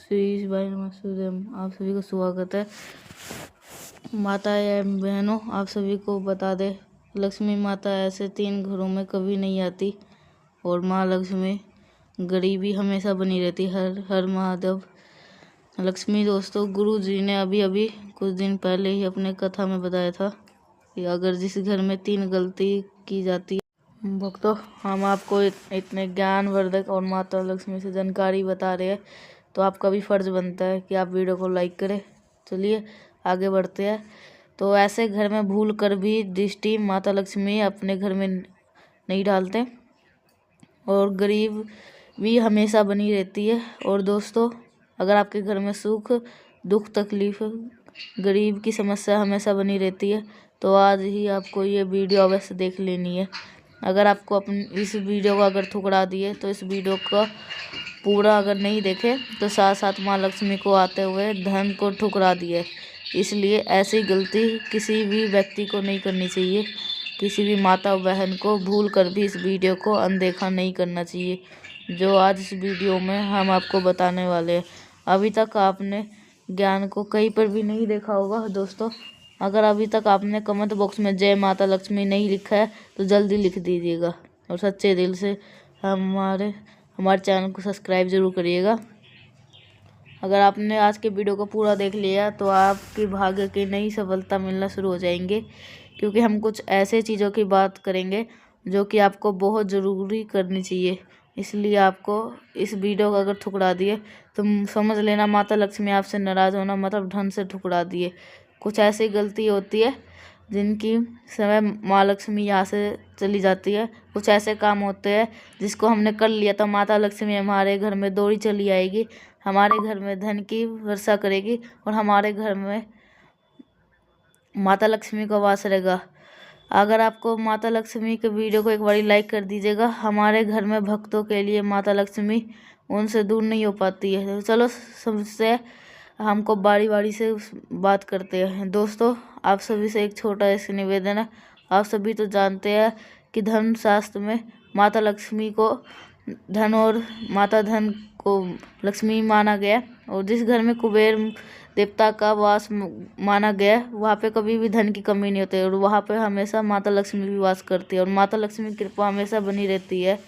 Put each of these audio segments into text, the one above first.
श्री भाई नमस्ते, आप सभी को स्वागत है। माता एवं बहनों, आप सभी को बता दे, लक्ष्मी माता ऐसे 3 घरों में कभी नहीं आती और माँ लक्ष्मी गरीबी हमेशा बनी रहती। हर हर महादेव। लक्ष्मी दोस्तों, गुरु जी ने अभी अभी कुछ दिन पहले ही अपने कथा में बताया था कि अगर जिस घर में 3 गलती की जाती है। भक्तों, हम आपको इतने ज्ञानवर्धक और माता लक्ष्मी से जानकारी बता रहे हैं, तो आपका भी फर्ज बनता है कि आप वीडियो को लाइक करें। चलिए आगे बढ़ते हैं। तो ऐसे घर में भूल कर भी दृष्टि माता लक्ष्मी अपने घर में नहीं डालते और गरीब भी हमेशा बनी रहती है। और दोस्तों, अगर आपके घर में सुख दुख तकलीफ गरीब की समस्या हमेशा बनी रहती है, तो आज ही आपको ये वीडियो अवश्य देख लेनी है। अगर आपको अपनी इस वीडियो को अगर ठुकरा दिए तो इस वीडियो का पूरा अगर नहीं देखे तो साथ साथ माँ लक्ष्मी को आते हुए धन को ठुकरा दिए। इसलिए ऐसी गलती किसी भी व्यक्ति को नहीं करनी चाहिए। किसी भी माता बहन को भूल कर भी इस वीडियो को अनदेखा नहीं करना चाहिए, जो आज इस वीडियो में हम आपको बताने वाले हैं। अभी तक आपने ज्ञान को कहीं पर भी नहीं देखा होगा दोस्तों। अगर अभी तक आपने कमेंट बॉक्स में जय माता लक्ष्मी नहीं लिखा है तो जल्दी लिख दीजिएगा और सच्चे दिल से हमारे चैनल को सब्सक्राइब ज़रूर करिएगा। अगर आपने आज के वीडियो को पूरा देख लिया तो आपके भाग्य की नई सफलता मिलना शुरू हो जाएंगे, क्योंकि हम कुछ ऐसे चीज़ों की बात करेंगे जो कि आपको बहुत ज़रूरी करनी चाहिए। इसलिए आपको इस वीडियो को अगर ठुकरा दिए तो समझ लेना माता लक्ष्मी आपसे नाराज़ होना मतलब ढंग से ठुकरा दिए। कुछ ऐसी गलती होती है जिनकी समय माँ लक्ष्मी यहाँ से चली जाती है। कुछ ऐसे काम होते हैं जिसको हमने कर लिया तो माता लक्ष्मी हमारे घर में दौड़ी चली आएगी, हमारे घर में धन की वर्षा करेगी और हमारे घर में माता लक्ष्मी का वास रहेगा। अगर आपको माता लक्ष्मी के वीडियो को एक बार लाइक कर दीजिएगा। हमारे घर में भक्तों के लिए माता लक्ष्मी उनसे दूर नहीं हो पाती है। तो चलो सबसे हमको बारी बारी से बात करते हैं। दोस्तों, आप सभी से एक छोटा ऐसा निवेदन है। आप सभी तो जानते हैं कि धर्म शास्त्र में माता लक्ष्मी को धन और माता धन को लक्ष्मी माना गया और जिस घर में कुबेर देवता का वास माना गया वहाँ पे कभी भी धन की कमी नहीं होती और वहाँ पे हमेशा माता लक्ष्मी भी वास करती है और माता लक्ष्मी की कृपा हमेशा बनी रहती है।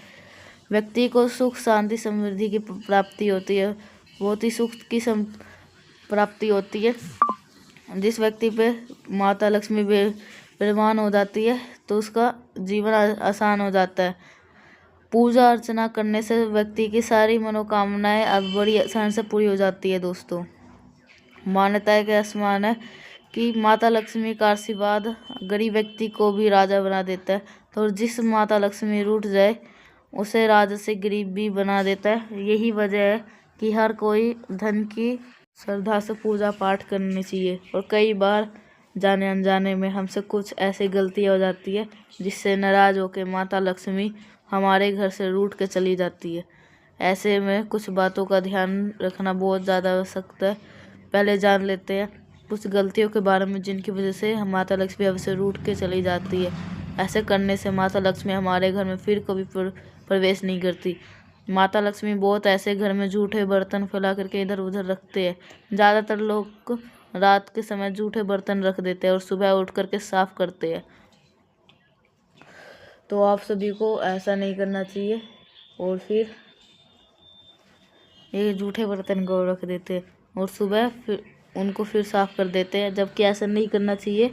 व्यक्ति को सुख शांति समृद्धि की प्राप्ति होती है, बहुत ही सुख की प्राप्ति होती है। जिस व्यक्ति पे माता लक्ष्मी विराजमान हो जाती है तो उसका जीवन आसान हो जाता है। पूजा अर्चना करने से व्यक्ति की सारी मनोकामनाएं अब बड़ी आसान से पूरी हो जाती है। दोस्तों, मान्यता के आसमान है कि माता लक्ष्मी का आशीर्वाद गरीब व्यक्ति को भी राजा बना देता है। तो जिस माता लक्ष्मी रूठ जाए उसे राजा से गरीब भी बना देता है। यही वजह है कि हर कोई धन की श्रद्धा से पूजा पाठ करनी चाहिए। और कई बार जाने अनजाने में हमसे कुछ ऐसी गलतियाँ हो जाती है जिससे नाराज़ होकर माता लक्ष्मी हमारे घर से रूठ के चली जाती है। ऐसे में कुछ बातों का ध्यान रखना बहुत ज़्यादा आवश्यक है। पहले जान लेते हैं कुछ गलतियों के बारे में जिनकी वजह से माता लक्ष्मी हमसे रूठ के चली जाती है। ऐसे करने से माता लक्ष्मी हमारे घर में फिर कभी प्रवेश नहीं करती। माता लक्ष्मी बहुत ऐसे घर में जूठे बर्तन फैला करके इधर उधर रखते हैं। ज़्यादातर लोग रात के समय जूठे बर्तन रख देते हैं और सुबह उठ करके साफ करते हैं। तो आप सभी को ऐसा नहीं करना चाहिए और फिर ये जूठे बर्तन को रख देते हैं और सुबह फिर उनको फिर साफ़ कर देते हैं, जबकि ऐसा नहीं करना चाहिए।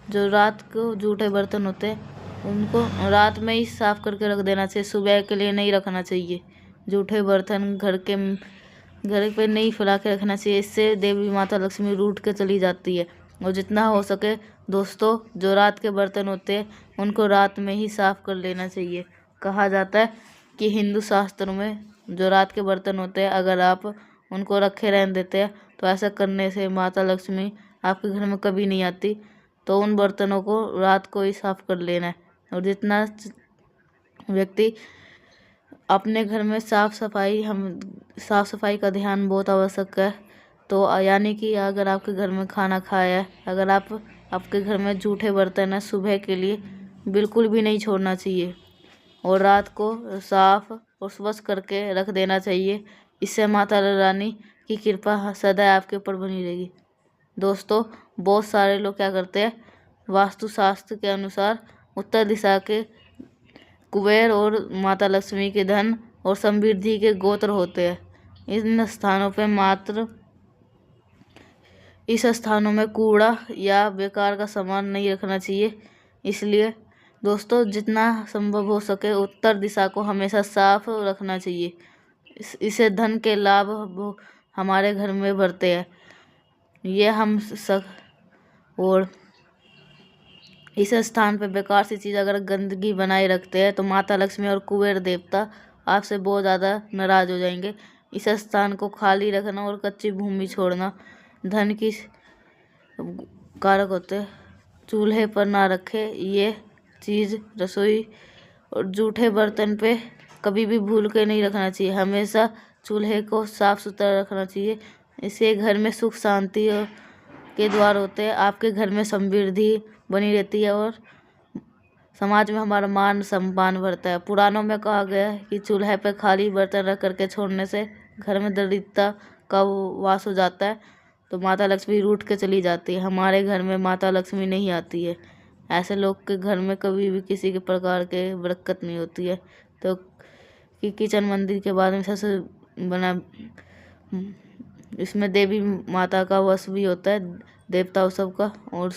जो रात को जूठे बर्तन होते हैं उनको रात में ही साफ़ करके रख देना चाहिए, सुबह के लिए नहीं रखना चाहिए। जूठे बर्तन घर पे नहीं फैला के रखना चाहिए, इससे देवी माता लक्ष्मी रूठ के चली जाती है। और जितना हो सके दोस्तों, जो रात के बर्तन होते हैं उनको रात में ही साफ़ कर लेना चाहिए। कहा जाता है कि हिंदू शास्त्रों में जो रात के बर्तन होते हैं अगर आप उनको रखे रहने देते हैं तो ऐसा करने से माता लक्ष्मी आपके घर में कभी नहीं आती। तो उन बर्तनों को रात को ही साफ़ कर लेना है। और जितना व्यक्ति अपने घर में साफ़ सफाई का ध्यान बहुत आवश्यक है। तो यानी कि अगर आपके घर में खाना खाया है, अगर आपके घर में जूठे बर्तन है, सुबह के लिए बिल्कुल भी नहीं छोड़ना चाहिए और रात को साफ़ और स्वच्छ करके रख देना चाहिए। इससे माता रानी की कृपा सदा आपके ऊपर बनी रहेगी। दोस्तों, बहुत सारे लोग क्या करते हैं, वास्तुशास्त्र के अनुसार उत्तर दिशा के कुबेर और माता लक्ष्मी के धन और समृद्धि के गोत्र होते हैं। इस स्थानों में कूड़ा या बेकार का सामान नहीं रखना चाहिए। इसलिए दोस्तों, जितना संभव हो सके उत्तर दिशा को हमेशा साफ रखना चाहिए। इससे धन के लाभ हमारे घर में बढ़ते हैं। ये हम सब और इस स्थान पर बेकार सी चीज़ अगर गंदगी बनाए रखते हैं तो माता लक्ष्मी और कुबेर देवता आपसे बहुत ज़्यादा नाराज हो जाएंगे। इस स्थान को खाली रखना और कच्ची भूमि छोड़ना धन की कारक होते हैं। चूल्हे पर ना रखे ये चीज़ रसोई और जूठे बर्तन पे कभी भी भूल के नहीं रखना चाहिए। हमेशा चूल्हे को साफ सुथरा रखना चाहिए। इससे घर में सुख शांति के द्वार होते हैं। आपके घर में समृद्धि बनी रहती है और समाज में हमारा मान सम्मान बढ़ता है। पुराणों में कहा गया है कि चूल्हे पे खाली बर्तन रख करके छोड़ने से घर में दरिद्रता का वास हो जाता है, तो माता लक्ष्मी रूठ के चली जाती है। हमारे घर में माता लक्ष्मी नहीं आती है। ऐसे लोग के घर में कभी भी किसी के प्रकार के बरकत नहीं होती है। तो किचन मंदिर के बाद में सबसे बना इसमें देवी माता का वास भी होता है, देवता सब का, और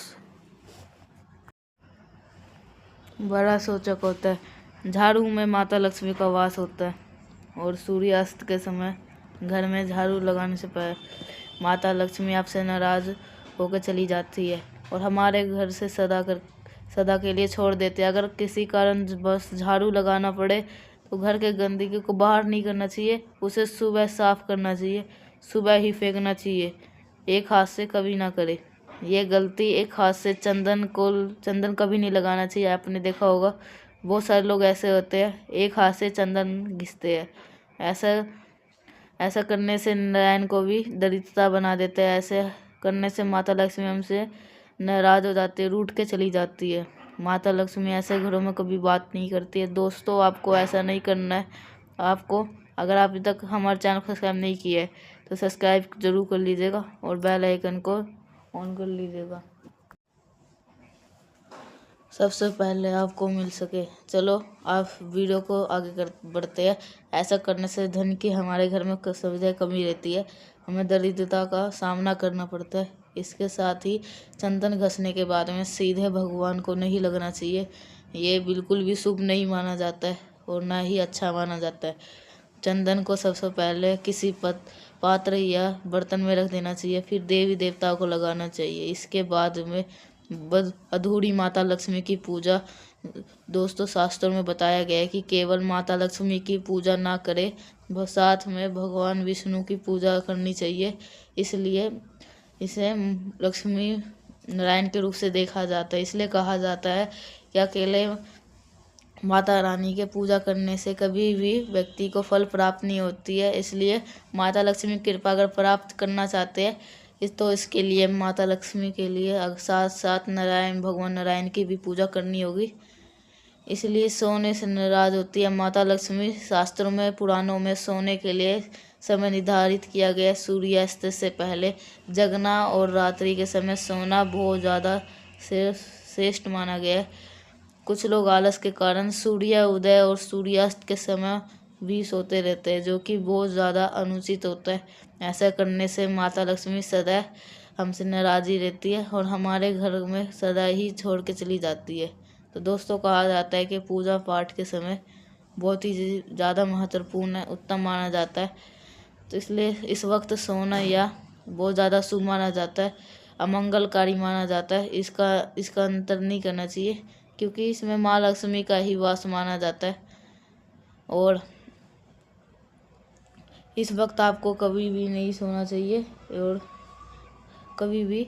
बड़ा सूचक होता है। झाड़ू में माता लक्ष्मी का वास होता है और सूर्यास्त के समय घर में झाड़ू लगाने से पहले माता लक्ष्मी आपसे नाराज होकर चली जाती है और हमारे घर से सदा के लिए छोड़ देते हैं। अगर किसी कारण बस झाड़ू लगाना पड़े तो घर के गंदगी को बाहर नहीं करना चाहिए, उसे सुबह साफ करना चाहिए, सुबह ही फेंकना चाहिए। एक हाथ से कभी ना करे ये गलती। एक हाथ से चंदन कभी नहीं लगाना चाहिए। आपने देखा होगा बहुत सारे लोग ऐसे होते हैं, एक हाथ से चंदन घिसते हैं। ऐसा करने से नारायण को भी दरिद्रता बना देते हैं। ऐसे करने से माता लक्ष्मी हमसे नाराज हो जाती है, रूठ के चली जाती है। माता लक्ष्मी ऐसे घरों में कभी बात नहीं करती है। दोस्तों, आपको ऐसा नहीं करना है। आपको अगर आप अभी तक हमारे चैनल को सब्सक्राइब नहीं किया है तो सब्सक्राइब जरूर कर लीजिएगा और बेल आइकन को ऑन कर लीजिएगा, सबसे पहले आपको मिल सके। चलो आप वीडियो को आगे बढ़ते हैं। ऐसा करने से धन की हमारे घर में सुविधा कमी रहती है, हमें दरिद्रता का सामना करना पड़ता है। इसके साथ ही चंदन घसने के बाद में सीधे भगवान को नहीं लगना चाहिए। ये बिल्कुल भी शुभ नहीं माना जाता है और ना ही अच्छा माना जाता है। चंदन को सबसे पहले किसी पात्र या बर्तन में रख देना चाहिए, फिर देवी देवताओं को लगाना चाहिए। इसके बाद में अधूरी माता लक्ष्मी की पूजा। दोस्तों, शास्त्रों में बताया गया है कि केवल माता लक्ष्मी की पूजा ना करें, साथ में भगवान विष्णु की पूजा करनी चाहिए। इसलिए इसे लक्ष्मी नारायण के रूप से देखा जाता है। इसलिए कहा जाता है कि अकेले माता रानी के पूजा करने से कभी भी व्यक्ति को फल प्राप्त नहीं होती है। इसलिए माता लक्ष्मी की कृपा अगर प्राप्त करना चाहते हैं तो इसके लिए माता लक्ष्मी के लिए साथ साथ भगवान नारायण की भी पूजा करनी होगी। इसलिए सोने से नाराज होती है माता लक्ष्मी। शास्त्रों में, पुराणों में सोने के लिए समय निर्धारित किया गया। सूर्यास्त से पहले जगना और रात्रि के समय सोना बहुत ज़्यादा श्रेष्ठ माना गया है। कुछ लोग आलस के कारण सूर्य उदय और सूर्यास्त के समय भी सोते रहते हैं, जो कि बहुत ज़्यादा अनुचित होता है। ऐसा करने से माता लक्ष्मी सदा हमसे नाराज़ी रहती है और हमारे घर में सदा ही छोड़ के चली जाती है। तो दोस्तों, कहा जाता है कि पूजा पाठ के समय बहुत ही ज़्यादा महत्वपूर्ण है, उत्तम माना जाता है। तो इसलिए इस वक्त सोना या बहुत ज़्यादा शुभ माना जाता है, अमंगलकारी माना जाता है। इसका अंतर नहीं करना चाहिए, क्योंकि इसमें माँ लक्ष्मी का ही वास माना जाता है। और इस वक्त आपको कभी भी नहीं सोना चाहिए और कभी भी,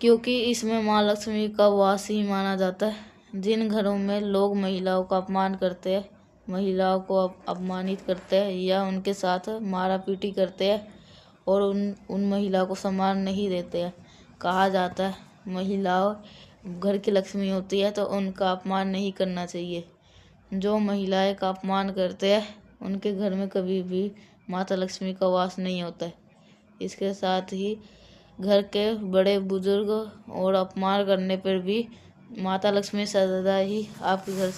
क्योंकि इसमें माँ लक्ष्मी का वास ही माना जाता है। जिन घरों में लोग महिलाओं का अपमान करते हैं, महिलाओं को अपमानित करते हैं या उनके साथ मारा पीटी करते हैं और उन महिलाओं को सम्मान नहीं देते हैं, कहा जाता है महिलाओं घर की लक्ष्मी होती है, तो उनका अपमान नहीं करना चाहिए। जो महिलाएं का अपमान करते हैं उनके घर में कभी भी माता लक्ष्मी का वास नहीं होता है। इसके साथ ही घर के बड़े बुजुर्ग और अपमान करने पर भी माता लक्ष्मी सदा ही आपके घर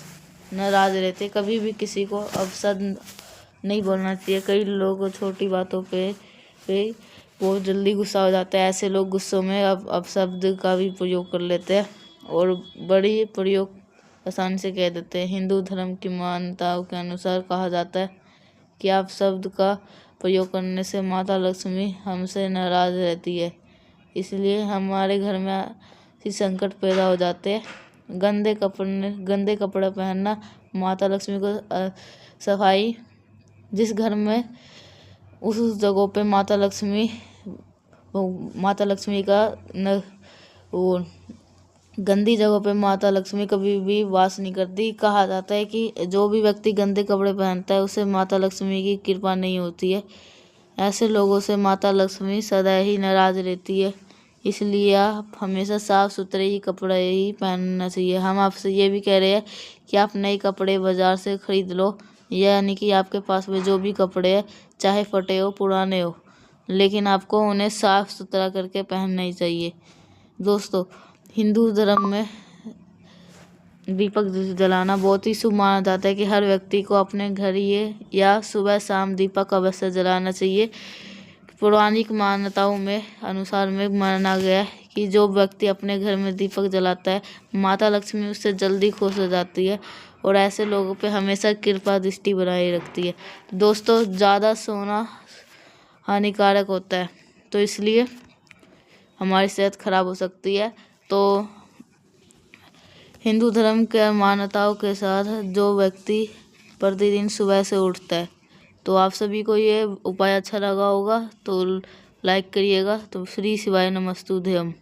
नाराज रहते। कभी भी किसी को अपशब्द नहीं बोलना चाहिए। कई लोग छोटी बातों पे बहुत जल्दी गुस्सा हो जाता है। ऐसे लोग गुस्सों में अपशब्द का भी प्रयोग कर लेते हैं और बड़ी प्रयोग आसानी से कह देते हैं। हिंदू धर्म की मान्यताओं के अनुसार कहा जाता है कि आप शब्द का प्रयोग करने से माता लक्ष्मी हमसे नाराज रहती है, इसलिए हमारे घर में ऐसे संकट पैदा हो जाते हैं। गंदे कपड़े पहनना, माता लक्ष्मी को सफाई, जिस घर में उस जगहों पे माता लक्ष्मी का वो गंदी जगहों पे माता लक्ष्मी कभी भी वास नहीं करती। कहा जाता है कि जो भी व्यक्ति गंदे कपड़े पहनता है उसे माता लक्ष्मी की कृपा नहीं होती है। ऐसे लोगों से माता लक्ष्मी सदा ही नाराज रहती है। इसलिए आप हमेशा साफ सुथरे ही कपड़े ही पहनना चाहिए। हम आपसे ये भी कह रहे हैं कि आप नए कपड़े बाजार से खरीद लो, यानी कि आपके पास में जो भी कपड़े हैं, चाहे फटे हो पुराने हो, लेकिन आपको उन्हें साफ सुथरा करके पहनना ही चाहिए। दोस्तों, हिंदू धर्म में दीपक जलाना बहुत ही शुभ माना जाता है कि हर व्यक्ति को अपने घर या सुबह शाम दीपक अवश्य जलाना चाहिए। पौराणिक मान्यताओं में अनुसार में माना गया है कि जो व्यक्ति अपने घर में दीपक जलाता है, माता लक्ष्मी उससे जल्दी खुश हो जाती है और ऐसे लोगों पे हमेशा कृपा दृष्टि बनाए रखती है। दोस्तों, ज़्यादा सोना हानिकारक होता है, तो इसलिए हमारी सेहत खराब हो सकती है। तो हिंदू धर्म के मान्यताओं के साथ जो व्यक्ति प्रतिदिन सुबह से उठता है, तो आप सभी को ये उपाय अच्छा लगा होगा तो लाइक करिएगा। तो श्री शिवाय नमस्तुभ्यम।